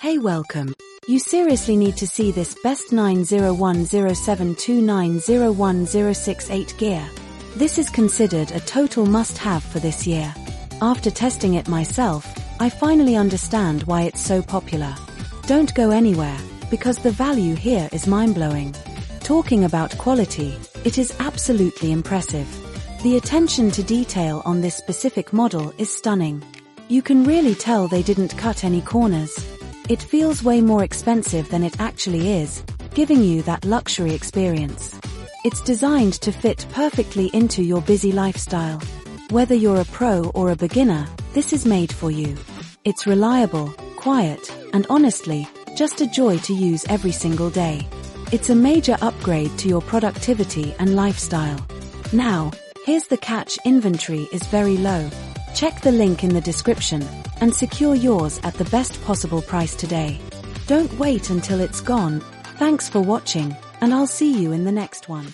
Hey, welcome. You seriously need to see this best 90107290106 gear. This is considered a total must-have for this year. After testing it myself, I finally understand why it's so popular. Don't go anywhere, because the value here is mind-blowing. Talking about quality, it is absolutely impressive. The attention to detail on this specific model is stunning. You can really tell they didn't cut any corners. It feels way more expensive than it actually is, giving you that luxury experience. It's designed to fit perfectly into your busy lifestyle. Whether you're a pro or a beginner, this is made for you. It's reliable, quiet, and honestly, just a joy to use every single day. It's a major upgrade to your productivity and lifestyle. Now, here's the catch: inventory is very low. Check the link in the description and secure yours at the best possible price today. Don't wait until it's gone. Thanks for watching, and I'll see you in the next one.